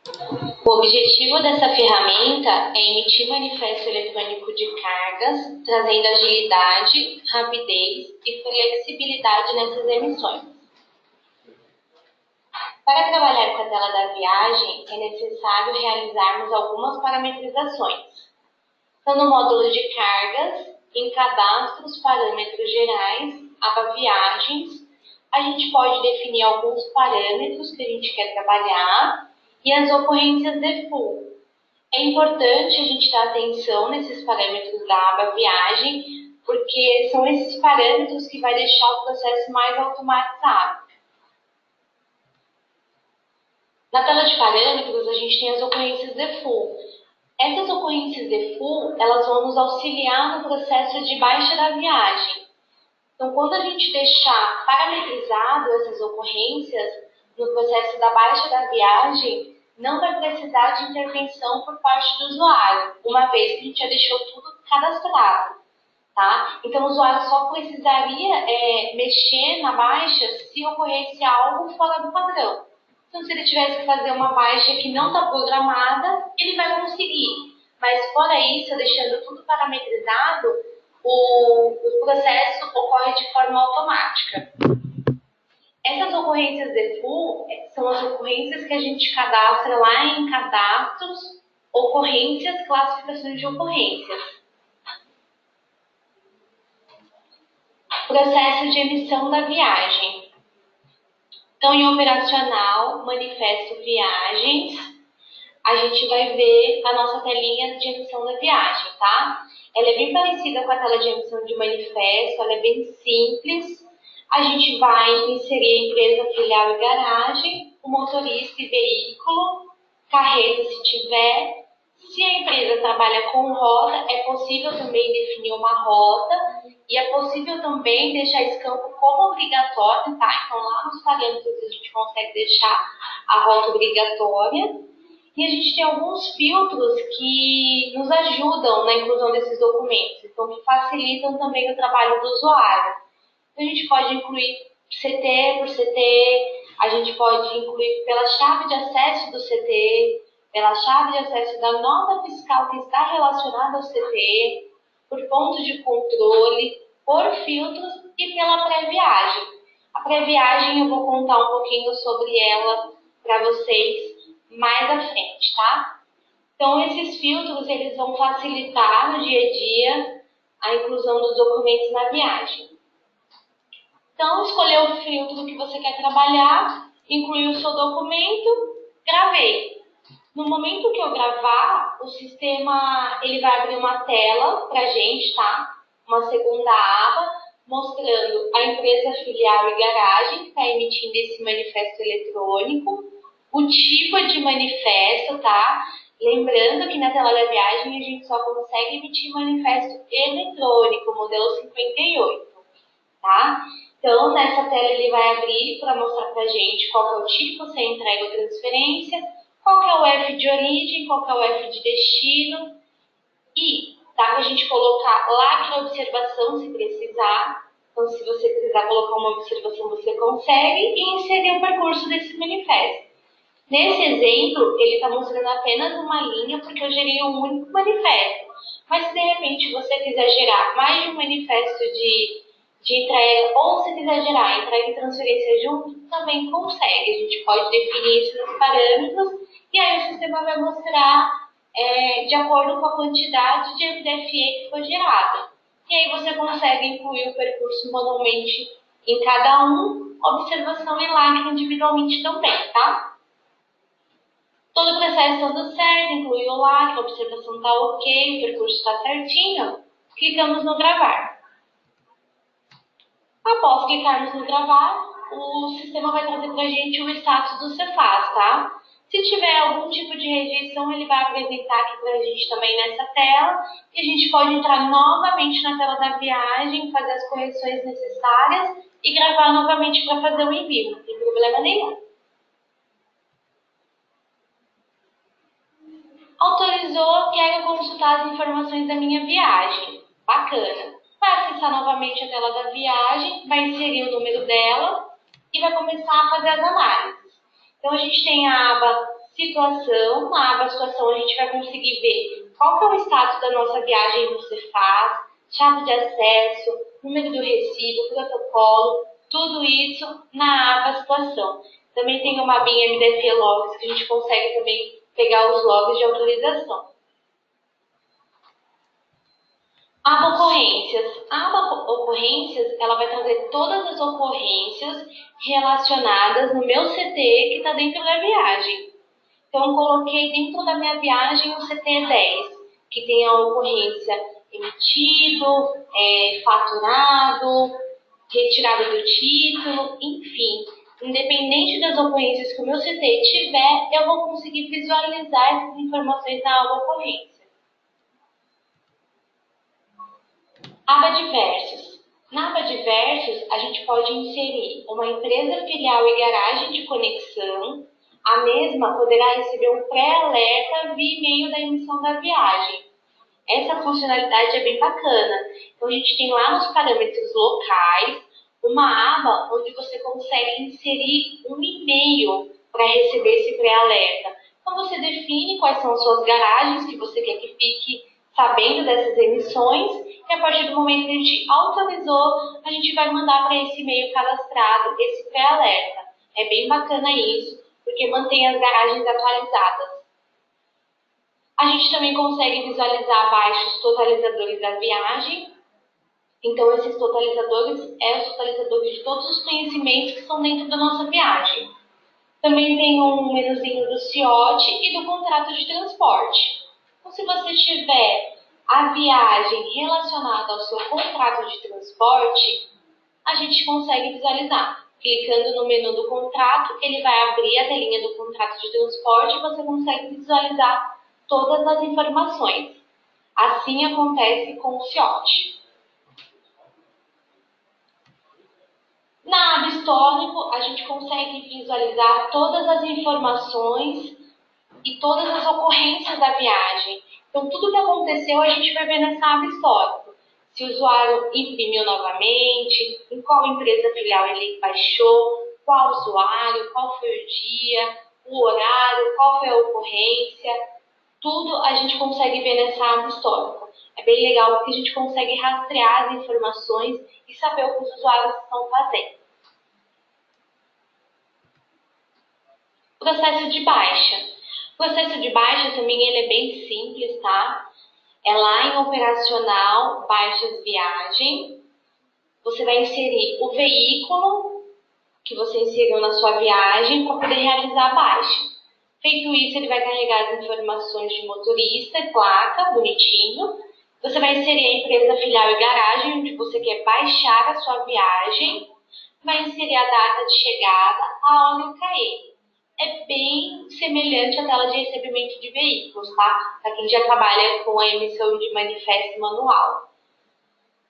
O objetivo dessa ferramenta é emitir manifesto eletrônico de cargas, trazendo agilidade, rapidez e flexibilidade nessas emissões. Para trabalhar com a tela da viagem, é necessário realizarmos algumas parametrizações. Então, no módulo de cargas, em cadastro os parâmetros gerais, aba viagens, a gente pode definir alguns parâmetros que a gente quer trabalhar e as ocorrências default. É importante a gente dar atenção nesses parâmetros da aba viagem, porque são esses parâmetros que vai deixar o processo mais automatizado. Na tela de parâmetros, a gente tem as ocorrências default. Essas ocorrências default, elas vão nos auxiliar no processo de baixa da viagem. Então, quando a gente deixar parametrizado essas ocorrências no processo da baixa da viagem, não vai precisar de intervenção por parte do usuário, uma vez que a gente já deixou tudo cadastrado. Tá? Então, o usuário só precisaria mexer na baixa se ocorresse algo fora do padrão. Então, se ele tivesse que fazer uma baixa que não está programada, ele vai conseguir. Mas, fora isso, deixando tudo parametrizado, o processo ocorre de forma automática. Essas ocorrências default são as ocorrências que a gente cadastra lá em cadastros, ocorrências, classificações de ocorrências. Processo de emissão da viagem. Então, em operacional, manifesto viagens, a gente vai ver a nossa telinha de emissão da viagem, tá? Ela é bem parecida com a tela de emissão de manifesto, ela é bem simples. A gente vai inserir a empresa, filial e garagem, o motorista e veículo, carreta se tiver. Se a empresa trabalha com rota, é possível também definir uma rota e é possível também deixar esse campo como obrigatório, tá? Então, lá nos parâmetros a gente consegue deixar a rota obrigatória. E a gente tem alguns filtros que nos ajudam na inclusão desses documentos, então que facilitam também o trabalho do usuário. Então, a gente pode incluir CT por CT, a gente pode incluir pela chave de acesso do CT, pela chave de acesso da nota fiscal que está relacionada ao CT, por pontos de controle, por filtros e pela pré-viagem. A pré-viagem eu vou contar um pouquinho sobre ela para vocês mais à frente, tá? Então, esses filtros, eles vão facilitar no dia a dia a inclusão dos documentos na viagem. Então, escolher o filtro que você quer trabalhar, incluir o seu documento, gravei. No momento que eu gravar, o sistema ele vai abrir uma tela para a gente, tá? Uma segunda aba, mostrando a empresa filial e garagem que está emitindo esse manifesto eletrônico, o tipo de manifesto, tá? Lembrando que na tela da viagem a gente só consegue emitir manifesto eletrônico, modelo 58, tá? Então, nessa tela ele vai abrir para mostrar para a gente qual é o tipo, se é entrega ou transferência, qual que é o F de origem, qual que é o F de destino, e dá para a gente colocar lacre observação se precisar. Então, se você precisar colocar uma observação, você consegue, e inserir o percurso desse manifesto. Nesse exemplo, ele está mostrando apenas uma linha, porque eu gerei um único manifesto. Mas, se de repente você quiser gerar mais de um manifesto de entrega, ou se quiser gerar entrega e transferência junto, também consegue. A gente pode definir isso nos parâmetros, e aí o sistema vai mostrar de acordo com a quantidade de FDFE que foi gerada. E aí você consegue incluir o percurso manualmente em cada um, observação e lacre individualmente também, tá? Todo o processo dando certo, inclui o lacre, a observação está ok, o percurso está certinho, clicamos no gravar. Após clicarmos no gravar, o sistema vai trazer para a gente o status do Cefaz, tá? Se tiver algum tipo de rejeição, ele vai apresentar aqui para a gente também nessa tela, e a gente pode entrar novamente na tela da viagem, fazer as correções necessárias e gravar novamente para fazer o envio, não tem problema nenhum. Autorizou, quero consultar as informações da minha viagem. Bacana. Vai acessar novamente a tela da viagem, vai inserir o número dela e vai começar a fazer as análises. Então, a gente tem a aba situação. Na aba situação a gente vai conseguir ver qual que é o status da nossa viagem no Cefaz, chave de acesso, número do recibo, protocolo, tudo isso na aba situação. Também tem uma abinha MDF Logs que a gente consegue também pegar os logs de autorização. Aba ocorrências. A aba ocorrências, ela vai trazer todas as ocorrências relacionadas no meu CT que está dentro da viagem. Então, eu coloquei dentro da minha viagem o CT10, que tem a ocorrência emitido, faturado, retirada do título, enfim. Independente das ocorrências que o meu CT tiver, eu vou conseguir visualizar essas informações na aba ocorrência. Aba diversos. Na aba diversos, a gente pode inserir uma empresa filial e garagem de conexão. A mesma poderá receber um pré-alerta via e-mail da emissão da viagem. Essa funcionalidade é bem bacana. Então, a gente tem lá nos parâmetros locais uma aba onde você consegue inserir um e-mail para receber esse pré-alerta. Então, você define quais são as suas garagens que você quer que fique sabendo dessas emissões, e a partir do momento que a gente autorizou, a gente vai mandar para esse e-mail cadastrado esse pré-alerta. É bem bacana isso, porque mantém as garagens atualizadas. A gente também consegue visualizar abaixo os totalizadores da viagem. Então, esses totalizadores são os totalizadores de todos os conhecimentos que estão dentro da nossa viagem. Também tem um menuzinho do CIOT e do contrato de transporte. Então, se você tiver a viagem relacionada ao seu contrato de transporte, a gente consegue visualizar. Clicando no menu do contrato, ele vai abrir a telinha do contrato de transporte e você consegue visualizar todas as informações. Assim acontece com o CIOT. Na aba histórico, a gente consegue visualizar todas as informações e todas as ocorrências da viagem. Então, tudo que aconteceu a gente vai ver nessa aba histórico. Se o usuário imprimiu novamente, em qual empresa filial ele baixou, qual usuário, qual foi o dia, o horário, qual foi a ocorrência. Tudo a gente consegue ver nessa aba histórico. É bem legal porque a gente consegue rastrear as informações e saber o que os usuários estão fazendo. Processo de baixa. O processo de baixa também ele é bem simples, tá? É lá em operacional, baixas viagem. Você vai inserir o veículo que você inseriu na sua viagem para poder realizar a baixa. Feito isso, ele vai carregar as informações de motorista e placa, bonitinho. Você vai inserir a empresa filial e garagem, onde você quer baixar a sua viagem. Vai inserir a data de chegada, a hora e o CAE. É bem semelhante à tela de recebimento de veículos, tá? Para quem já trabalha com a emissão de manifesto manual.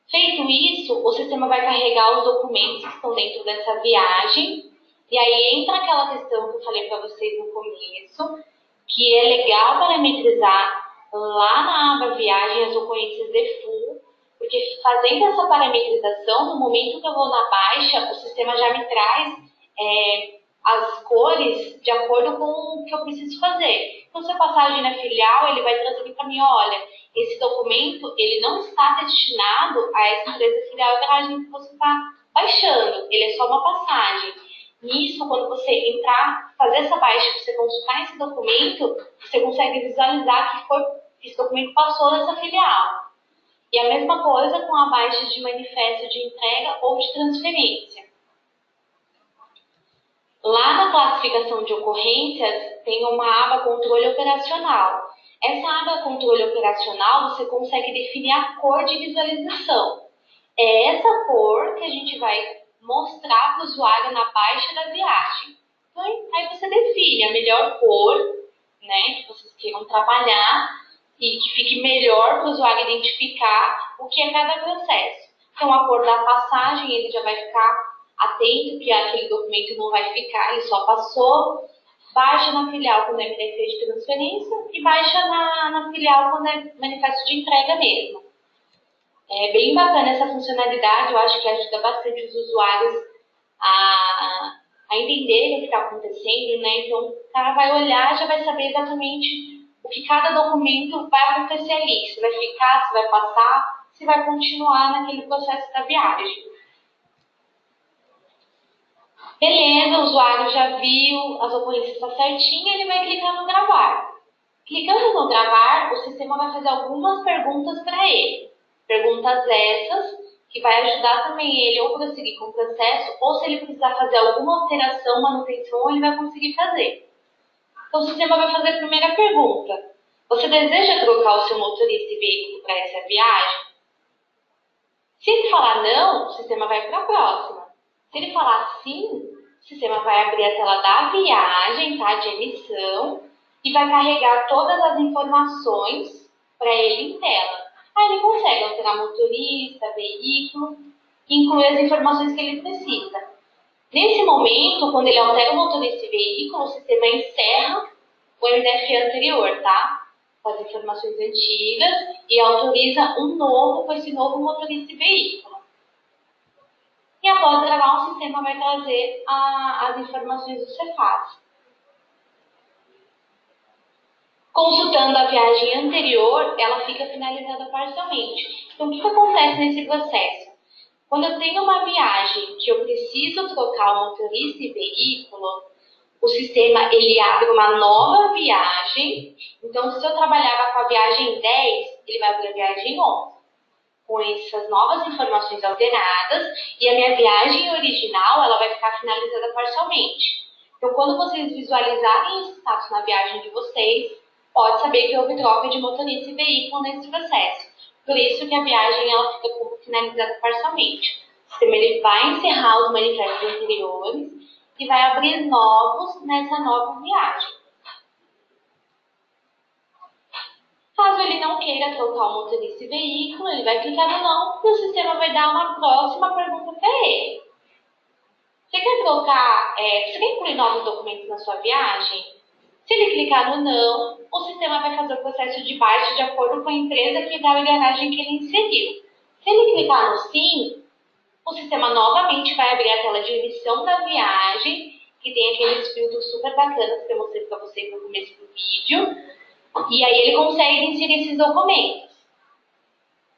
Feito isso, o sistema vai carregar os documentos que estão dentro dessa viagem. E aí entra aquela questão que eu falei para vocês no começo, que é legal parametrizar lá na aba viagem as ocorrências default, porque fazendo essa parametrização, no momento que eu vou na baixa, o sistema já me traz as cores de acordo com o que eu preciso fazer. Então, se a passagem na filial, ele vai transferir para mim, olha, esse documento ele não está destinado a essa empresa filial e garagem que você está baixando, ele é só uma passagem. Nisso, quando você entrar, fazer essa baixa, você consultar esse documento, você consegue visualizar que esse documento passou nessa filial. E a mesma coisa com a baixa de manifesto de entrega ou de transferência. Lá na classificação de ocorrências, tem uma aba controle operacional. Essa aba controle operacional, você consegue definir a cor de visualização. É essa cor que a gente vai mostrar para o usuário na baixa da viagem. Então, aí você define a melhor cor, né, que vocês queiram trabalhar e que fique melhor para o usuário identificar o que é cada processo. Então, a cor da passagem, ele já vai ficar atento que aquele documento não vai ficar, ele só passou. Baixa na filial quando é manifesto de transferência e baixa na filial quando é manifesto de entrega mesmo. É bem bacana essa funcionalidade, eu acho que ajuda bastante os usuários a a entender o que está acontecendo, né? Então, o cara vai olhar e já vai saber exatamente o que cada documento vai acontecer ali. Se vai ficar, se vai passar, se vai continuar naquele processo da viagem. Beleza, o usuário já viu, as ocorrências estão certinhas, ele vai clicar no gravar. Clicando no gravar, o sistema vai fazer algumas perguntas para ele. Perguntas essas que vai ajudar também ele ou prosseguir com o processo, ou se ele precisar fazer alguma alteração, manutenção, ele vai conseguir fazer. Então o sistema vai fazer a primeira pergunta. Você deseja trocar o seu motorista e veículo para essa viagem? Se ele falar não, o sistema vai para a próxima. Se ele falar sim, o sistema vai abrir a tela da viagem, tá, de emissão, e vai carregar todas as informações para ele em tela. Aí ele consegue alterar motorista, veículo, incluir as informações que ele precisa. Nesse momento, quando ele altera o motorista e veículo, o sistema encerra o MDF anterior, tá? Com as informações antigas e autoriza um novo com esse novo motorista e veículo. E após gravar, o sistema vai trazer as informações do Cefaz. Consultando a viagem anterior, ela fica finalizada parcialmente. Então, o que acontece nesse processo? Quando eu tenho uma viagem que eu preciso trocar o motorista e veículo, o sistema ele abre uma nova viagem. Então, se eu trabalhava com a viagem 10, ele vai abrir a viagem 11. Com essas novas informações alteradas, e a minha viagem original ela vai ficar finalizada parcialmente. Então, quando vocês visualizarem esse status na viagem de vocês, pode saber que houve troca de motorista e veículo nesse processo. Por isso que a viagem ela fica como finalizada parcialmente. O sistema ele vai encerrar os manifestos anteriores e vai abrir novos nessa nova viagem. Caso ele não queira trocar o motorista e veículo, ele vai clicar no não e o sistema vai dar uma próxima pergunta para ele. Você quer trocar, você quer incluir novos documentos na sua viagem? Se ele clicar no não, o sistema vai fazer o processo de baixa de acordo com a empresa que dá a garagem que ele inseriu. Se ele clicar no sim, o sistema novamente vai abrir a tela de emissão da viagem, que tem aqueles filtros super bacanas que eu mostrei para vocês no começo do vídeo. E aí ele consegue inserir esses documentos.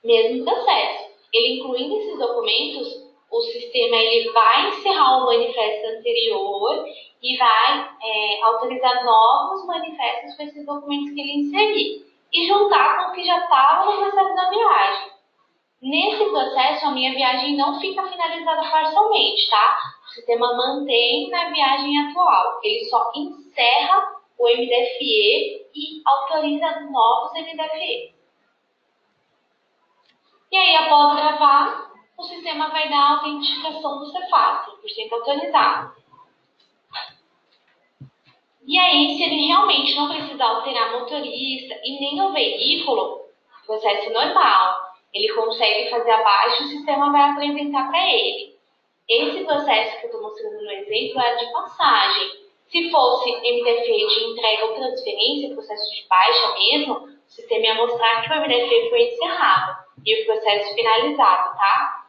Mesmo processo. Ele incluindo esses documentos, o sistema ele vai encerrar o manifesto anterior e vai autorizar novos manifestos com esses documentos que ele inserir e juntar com o que já estava no processo da viagem. Nesse processo, a minha viagem não fica finalizada parcialmente, tá? O sistema mantém na viagem atual. Ele só encerra o MDFE e autoriza novos MDFE. E aí, após gravar, o sistema vai dar a autenticação do Cefaz, 100% autorizado. E aí, se ele realmente não precisar alterar motorista e nem o veículo, processo normal, ele consegue fazer abaixo e o sistema vai apresentar para ele. Esse processo que eu estou mostrando no exemplo é de passagem. Se fosse MDF de entrega ou transferência, processo de baixa mesmo, o sistema ia mostrar que o MDF foi encerrado e o processo finalizado, tá?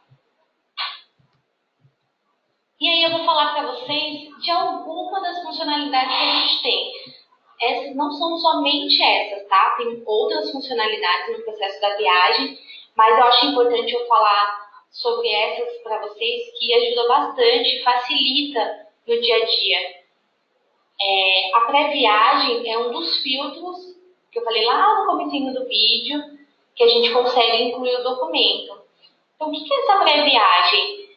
E aí eu vou falar para vocês de alguma das funcionalidades que a gente tem. Essas não são somente essas, tá? Tem outras funcionalidades no processo da viagem, mas eu acho importante eu falar sobre essas para vocês que ajuda bastante, facilita no dia a dia. A pré-viagem é um dos filtros que eu falei lá no comecinho do vídeo, que a gente consegue incluir o documento. Então, o que é essa pré-viagem?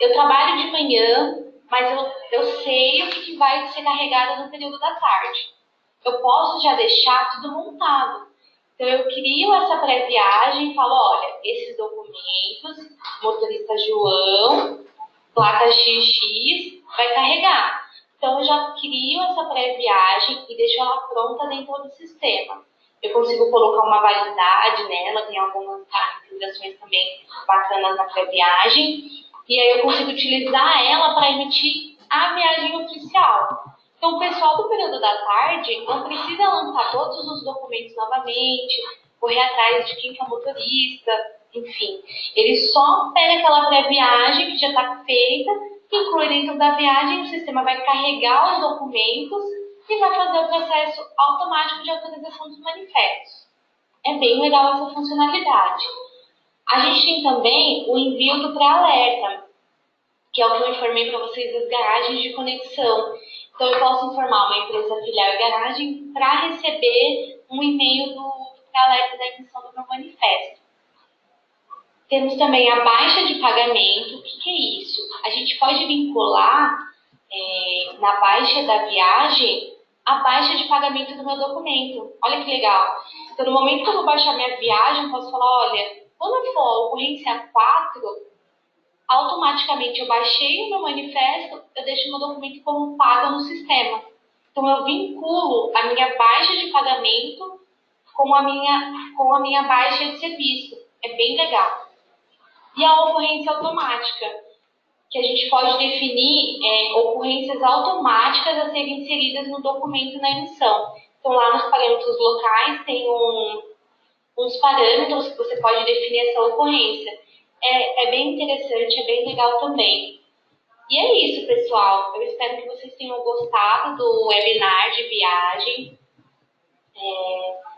Eu trabalho de manhã, mas eu sei o que vai ser carregado no período da tarde. Eu posso já deixar tudo montado. Então, eu crio essa pré-viagem e falo, olha, esses documentos, motorista João, placa XX, vai carregar. Então, eu já crio essa pré-viagem e deixo ela pronta dentro do sistema. Eu consigo colocar uma validade nela, tem algumas caracterizações também bacanas na pré-viagem. E aí eu consigo utilizar ela para emitir a viagem oficial. Então, o pessoal do período da tarde não precisa lançar todos os documentos novamente, correr atrás de quem que é o motorista, enfim. Ele só pega aquela pré-viagem que já está feita inclui dentro da viagem, o sistema vai carregar os documentos e vai fazer o processo automático de autorização dos manifestos. É bem legal essa funcionalidade. A gente tem também o envio do pré-alerta, que é o que eu informei para vocês das garagens de conexão. Então, eu posso informar uma empresa filial e garagem para receber um e-mail do pré-alerta da emissão do meu manifesto. Temos também a baixa de pagamento. O que é isso? A gente pode vincular na baixa da viagem a baixa de pagamento do meu documento. Olha que legal. Então, no momento que eu vou baixar minha viagem, eu posso falar, olha, quando for a ocorrência 4, automaticamente eu baixei o meu manifesto, eu deixo o meu documento como pago no sistema. Então, eu vinculo a minha baixa de pagamento com a minha baixa de serviço. É bem legal. E a ocorrência automática, que a gente pode definir ocorrências automáticas a serem inseridas no documento na emissão. Então, lá nos parâmetros locais tem uns parâmetros que você pode definir essa ocorrência. É bem interessante, é bem legal também. E é isso, pessoal. Eu espero que vocês tenham gostado do webinar de viagem.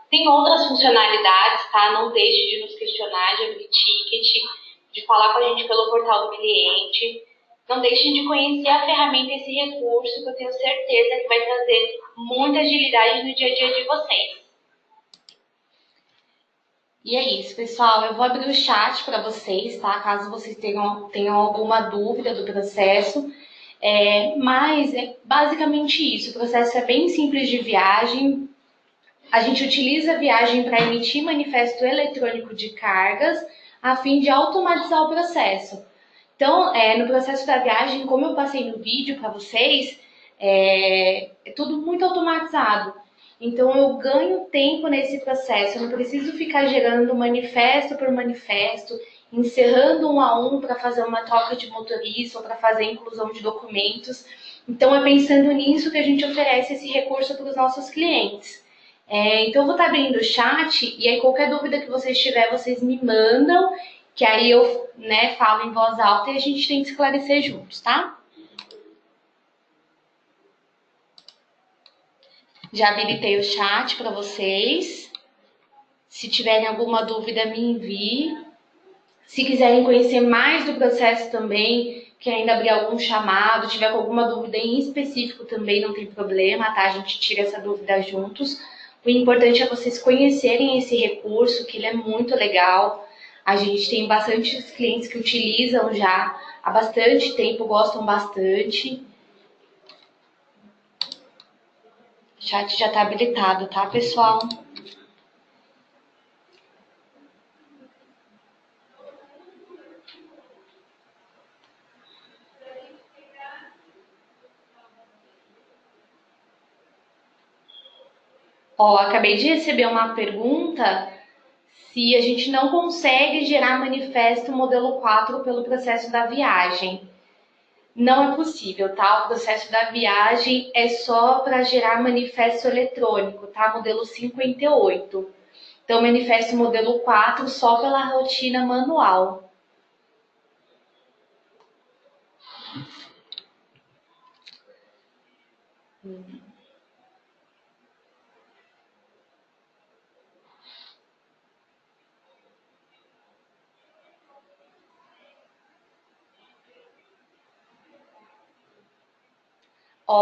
Tem outras funcionalidades, tá? Não deixe de nos questionar, de abrir ticket, de falar com a gente pelo portal do cliente. Não deixem de conhecer a ferramenta, esse recurso, que eu tenho certeza que vai trazer muita agilidade no dia a dia de vocês. E é isso, pessoal. Eu vou abrir o chat para vocês, tá? Caso vocês tenham alguma dúvida do processo. Mas é basicamente isso. O processo é bem simples de viagem. A gente utiliza a viagem para emitir manifesto eletrônico de cargas a fim de automatizar o processo. Então, no processo da viagem, como eu passei no vídeo para vocês, é tudo muito automatizado. Então, eu ganho tempo nesse processo, eu não preciso ficar gerando manifesto por manifesto, encerrando um a um para fazer uma troca de motorista ou para fazer inclusão de documentos. Então, é pensando nisso que a gente oferece esse recurso para os nossos clientes. Então, eu vou estar abrindo o chat e aí qualquer dúvida que vocês tiverem, vocês me mandam, que aí eu falo em voz alta e a gente tem que esclarecer juntos, tá? Já habilitei o chat para vocês. Se tiverem alguma dúvida, me envie. Se quiserem conhecer mais do processo também, que ainda abrir algum chamado, tiver com alguma dúvida em específico também, não tem problema, tá? A gente tira essa dúvida juntos. O importante é vocês conhecerem esse recurso, que ele é muito legal. A gente tem bastantes clientes que utilizam já há bastante tempo, gostam bastante. O chat já está habilitado, tá, pessoal? Acabei de receber uma pergunta se a gente não consegue gerar manifesto modelo 4 pelo processo da viagem. Não é possível, tá? O processo da viagem é só para gerar manifesto eletrônico, tá? Modelo 58. Então, manifesto modelo 4 só pela rotina manual.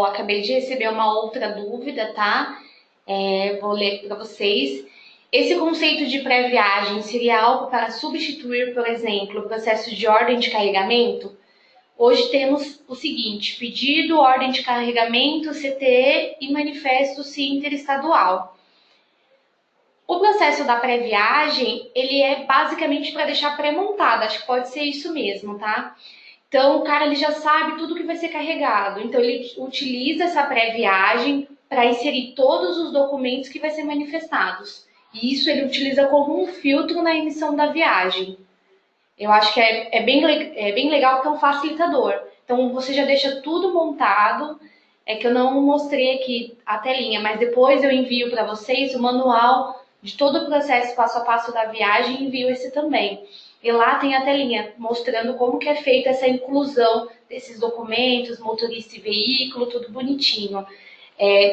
Acabei de receber uma outra dúvida, tá? Vou ler para vocês. Esse conceito de pré-viagem seria algo para substituir, por exemplo, o processo de ordem de carregamento? Hoje temos o seguinte: pedido, ordem de carregamento, CTE e manifesto interestadual. O processo da pré-viagem, ele é basicamente para deixar pré-montado, acho que pode ser isso mesmo, tá? Então, o cara ele já sabe tudo que vai ser carregado. Então, ele utiliza essa pré-viagem para inserir todos os documentos que vai ser manifestados. E isso ele utiliza como um filtro na emissão da viagem. Eu acho que é bem legal porque é um facilitador. Então, você já deixa tudo montado. É que eu não mostrei aqui a telinha, mas depois eu envio para vocês o manual de todo o processo passo a passo da viagem e envio esse também. E lá tem a telinha mostrando como que é feita essa inclusão desses documentos, motorista e veículo, tudo bonitinho.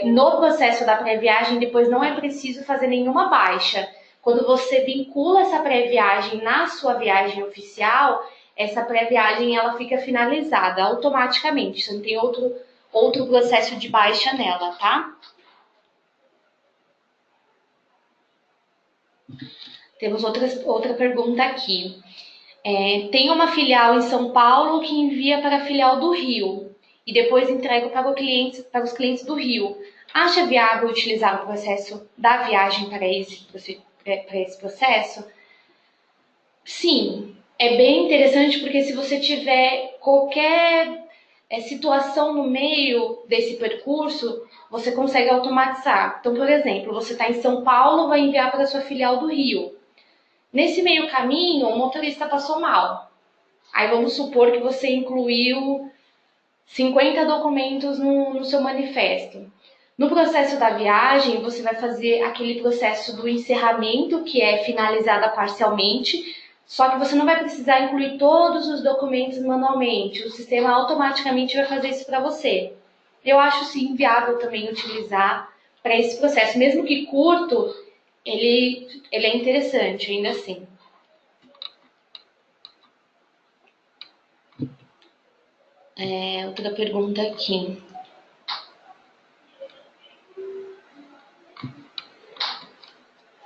No processo da pré-viagem, depois não é preciso fazer nenhuma baixa. Quando você vincula essa pré-viagem na sua viagem oficial, essa pré-viagem ela fica finalizada automaticamente. Você não tem outro processo de baixa nela, tá? Temos outra pergunta aqui. Tem uma filial em São Paulo que envia para a filial do Rio e depois entrega para os clientes do Rio. Acha viável utilizar o processo da viagem para esse processo? Sim, é bem interessante porque se você tiver qualquer situação no meio desse percurso, você consegue automatizar. Então, por exemplo, você está em São Paulo, vai enviar para a sua filial do Rio. Nesse meio caminho, o motorista passou mal. Aí vamos supor que você incluiu 50 documentos no seu manifesto. No processo da viagem, você vai fazer aquele processo do encerramento, que é finalizada parcialmente, só que você não vai precisar incluir todos os documentos manualmente. O sistema automaticamente vai fazer isso para você. Eu acho sim viável também utilizar para esse processo, mesmo que curto, ele é interessante ainda assim. Outra pergunta aqui.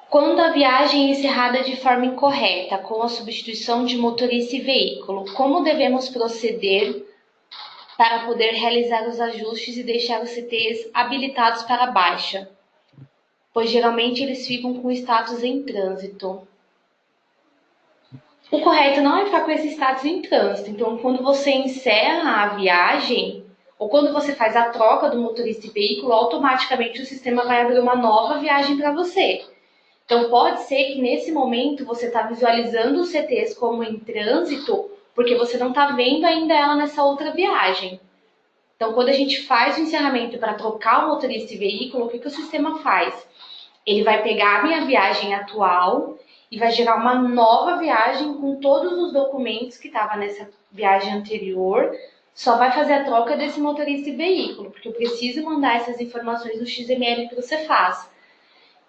Quando a viagem é encerrada de forma incorreta, com a substituição de motorista e veículo, como devemos proceder para poder realizar os ajustes e deixar os CTs habilitados para baixa? Pois geralmente eles ficam com status em trânsito. O correto não é ficar com esse status em trânsito. Então, quando você encerra a viagem, ou quando você faz a troca do motorista e veículo, automaticamente o sistema vai abrir uma nova viagem para você. Então, pode ser que nesse momento você está visualizando os CTs como em trânsito, porque você não está vendo ainda ela nessa outra viagem. Então, quando a gente faz o encerramento para trocar o motorista e veículo, o que o sistema faz? Ele vai pegar a minha viagem atual e vai gerar uma nova viagem com todos os documentos que estavam nessa viagem anterior, só vai fazer a troca desse motorista e veículo, porque eu preciso mandar essas informações no XML para o Cefaz.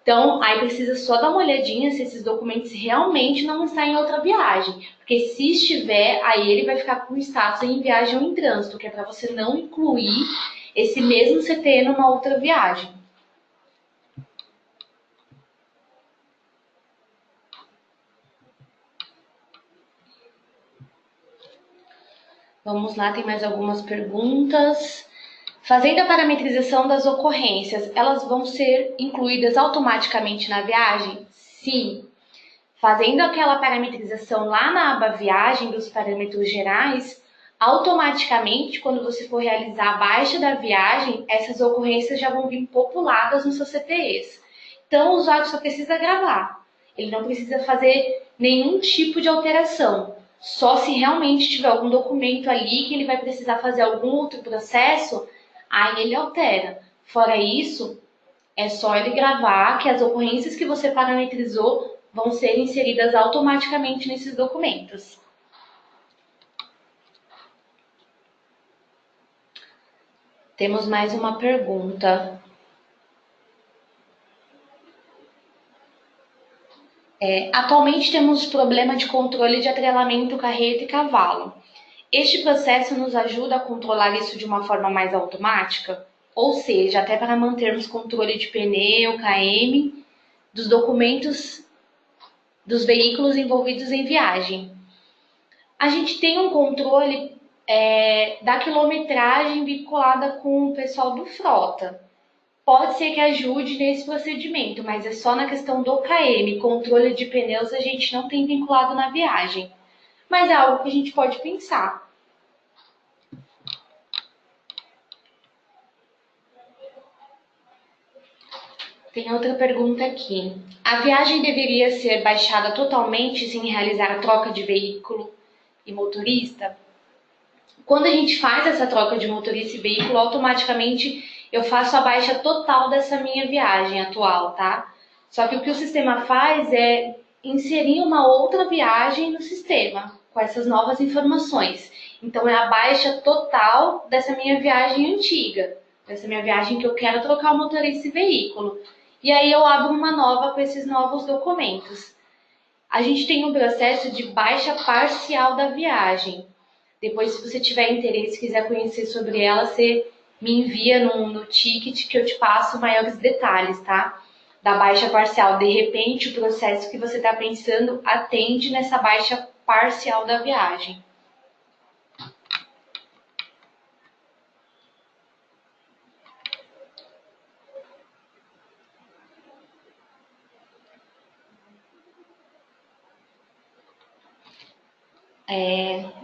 Então, aí precisa só dar uma olhadinha se esses documentos realmente não estão em outra viagem. Porque se estiver, aí ele vai ficar com status em viagem ou em trânsito, que é para você não incluir esse mesmo CT numa outra viagem. Vamos lá, tem mais algumas perguntas. Fazendo a parametrização das ocorrências, elas vão ser incluídas automaticamente na viagem? Sim. Fazendo aquela parametrização lá na aba viagem dos parâmetros gerais, automaticamente, quando você for realizar a baixa da viagem, essas ocorrências já vão vir populadas nos seus CTEs. Então, o usuário só precisa gravar. Ele não precisa fazer nenhum tipo de alteração. Só se realmente tiver algum documento ali que ele vai precisar fazer algum outro processo, aí ele altera. Fora isso, é só ele gravar que as ocorrências que você parametrizou vão ser inseridas automaticamente nesses documentos. Temos mais uma pergunta. Atualmente temos problema de controle de atrelamento carreta e cavalo. Este processo nos ajuda a controlar isso de uma forma mais automática? Ou seja, até para mantermos controle de pneu, KM, dos documentos dos veículos envolvidos em viagem. A gente tem um controle da quilometragem vinculada com o pessoal do frota. Pode ser que ajude nesse procedimento, mas é só na questão do KM. Controle de pneus a gente não tem vinculado na viagem. Mas é algo que a gente pode pensar. Tem outra pergunta aqui. A viagem deveria ser baixada totalmente sem realizar a troca de veículo e motorista? Quando a gente faz essa troca de motorista e veículo, automaticamente eu faço a baixa total dessa minha viagem atual, tá? Só que o que o sistema faz é inserir uma outra viagem no sistema com essas novas informações. Então é a baixa total dessa minha viagem antiga, dessa minha viagem que eu quero trocar o motorista e veículo. E aí eu abro uma nova com esses novos documentos. A gente tem um processo de baixa parcial da viagem. Depois, se você tiver interesse e quiser conhecer sobre ela, você me envia no ticket que eu te passo maiores detalhes, tá? Da baixa parcial. De repente, o processo que você está pensando atende nessa baixa parcial da viagem.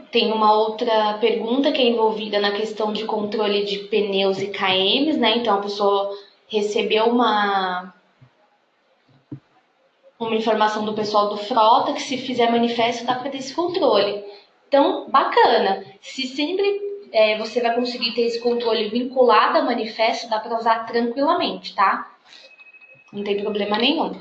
Tem uma outra pergunta que é envolvida na questão de controle de pneus e KMs, né? Então a pessoa recebeu uma informação do pessoal do frota que se fizer manifesto dá para ter esse controle. Então, bacana. Se sempre você vai conseguir ter esse controle vinculado a manifesto, dá para usar tranquilamente, tá? Não tem problema nenhum.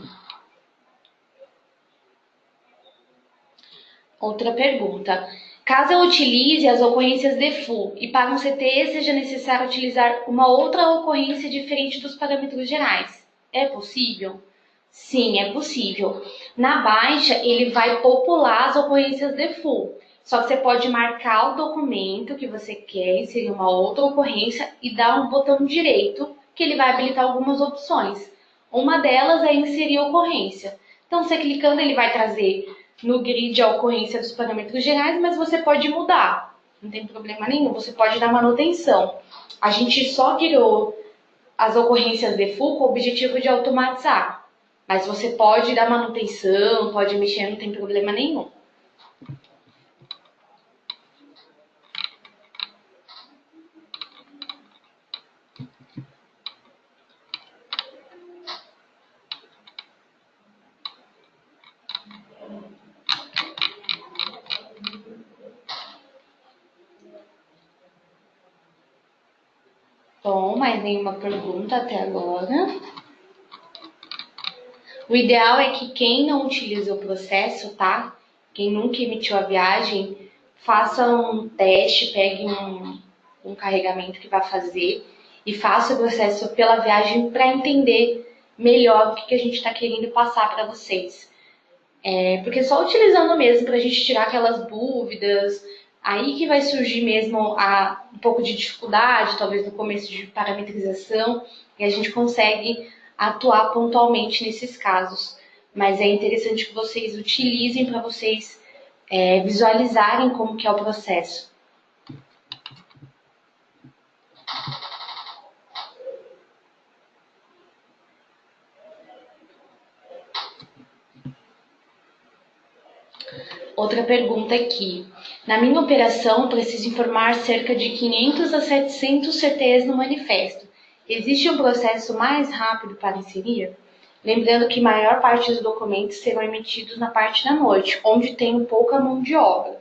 Outra pergunta. Caso eu utilize as ocorrências default e para um CTE seja necessário utilizar uma outra ocorrência diferente dos parâmetros gerais, é possível? Sim, é possível. Na baixa, ele vai popular as ocorrências default. Só que você pode marcar o documento que você quer, inserir uma outra ocorrência e dar um botão direito, que ele vai habilitar algumas opções. Uma delas é inserir ocorrência. Então, você clicando, ele vai trazer no grid a ocorrência dos parâmetros gerais, mas você pode mudar. Não tem problema nenhum, você pode dar manutenção. A gente só criou as ocorrências default com o objetivo de automatizar. Mas você pode dar manutenção, pode mexer, não tem problema nenhum. Bom, mais nenhuma pergunta até agora. O ideal é que quem não utiliza o processo, tá? Quem nunca emitiu a viagem, faça um teste, pegue um carregamento que vai fazer e faça o processo pela viagem para entender melhor o que a gente está querendo passar para vocês. Porque só utilizando mesmo para a gente tirar aquelas dúvidas, aí que vai surgir mesmo um pouco de dificuldade, talvez no começo de parametrização, e a gente consegue atuar pontualmente nesses casos. Mas é interessante que vocês utilizem para vocês visualizarem como que é o processo. Outra pergunta aqui. Na minha operação, preciso informar cerca de 500 a 700 CTEs no manifesto. Existe um processo mais rápido para inserir? Lembrando que a maior parte dos documentos serão emitidos na parte da noite, onde tem pouca mão de obra.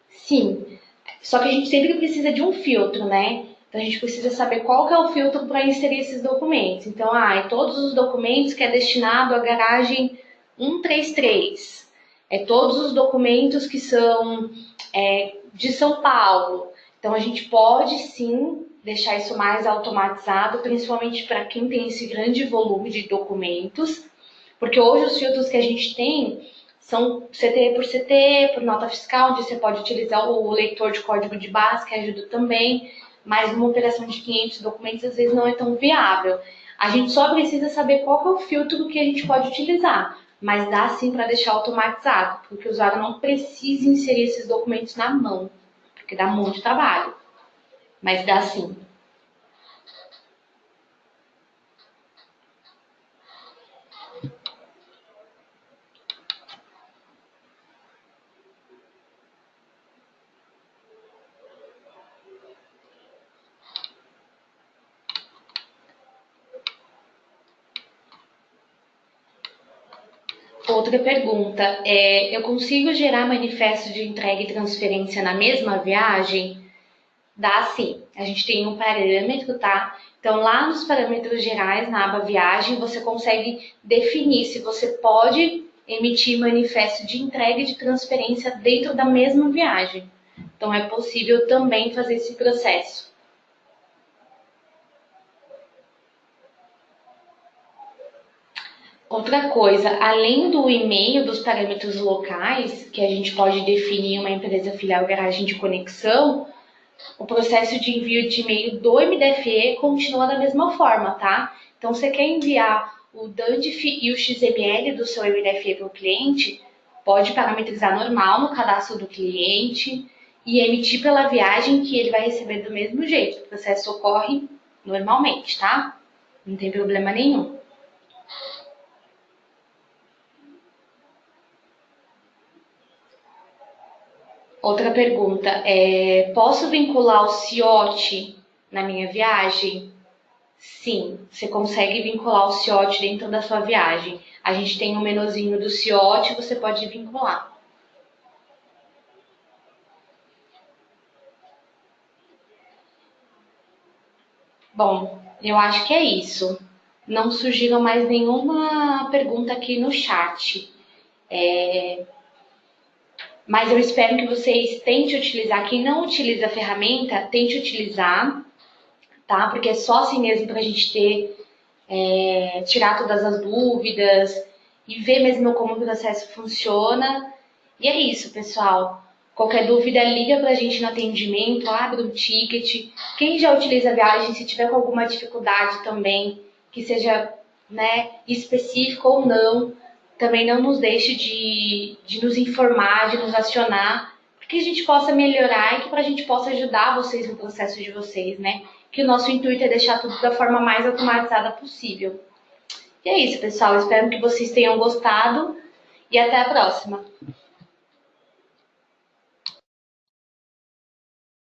Sim, só que a gente sempre precisa de um filtro, né? Então a gente precisa saber qual que é o filtro para inserir esses documentos. Então, todos os documentos que é destinado à garagem 133. Todos os documentos que são de São Paulo. Então, a gente pode, sim, deixar isso mais automatizado, principalmente para quem tem esse grande volume de documentos, porque hoje os filtros que a gente tem são CTE por CTE, por nota fiscal, onde você pode utilizar o leitor de código de barras, que ajuda também, mas numa operação de 500 documentos, às vezes não é tão viável. A gente só precisa saber qual que é o filtro que a gente pode utilizar, mas dá sim para deixar automatizado, porque o usuário não precisa inserir esses documentos na mão, porque dá muito trabalho, mas dá sim. Outra pergunta, eu consigo gerar manifesto de entrega e transferência na mesma viagem? Dá sim. A gente tem um parâmetro, tá? Então, lá nos parâmetros gerais, na aba viagem, você consegue definir se você pode emitir manifesto de entrega e de transferência dentro da mesma viagem. Então, é possível também fazer esse processo. Outra coisa, além do e-mail, dos parâmetros locais, que a gente pode definir uma empresa filial garagem de conexão, o processo de envio de e-mail do MDFE continua da mesma forma, tá? Então, você quer enviar o DANDF e o XML do seu MDFE para o cliente, pode parametrizar normal no cadastro do cliente e emitir pela viagem que ele vai receber do mesmo jeito. O processo ocorre normalmente, tá? Não tem problema nenhum. Outra pergunta é: posso vincular o CIOT na minha viagem? Sim, você consegue vincular o CIOT dentro da sua viagem. A gente tem um menuzinho do CIOT, você pode vincular. Bom, eu acho que é isso. Não surgiram mais nenhuma pergunta aqui no chat. Mas eu espero que vocês tentem utilizar. Quem não utiliza a ferramenta, tente utilizar, tá? Porque é só assim mesmo para a gente tirar todas as dúvidas e ver mesmo como o processo funciona. E é isso, pessoal. Qualquer dúvida, liga pra gente no atendimento, abre um ticket. Quem já utiliza a viagem, se tiver com alguma dificuldade também, que seja, né, específico ou não, também não nos deixe de nos informar, de nos acionar, para que a gente possa melhorar e que para a gente possa ajudar vocês no processo de vocês, né? Que o nosso intuito é deixar tudo da forma mais automatizada possível. E é isso, pessoal. Espero que vocês tenham gostado e até a próxima.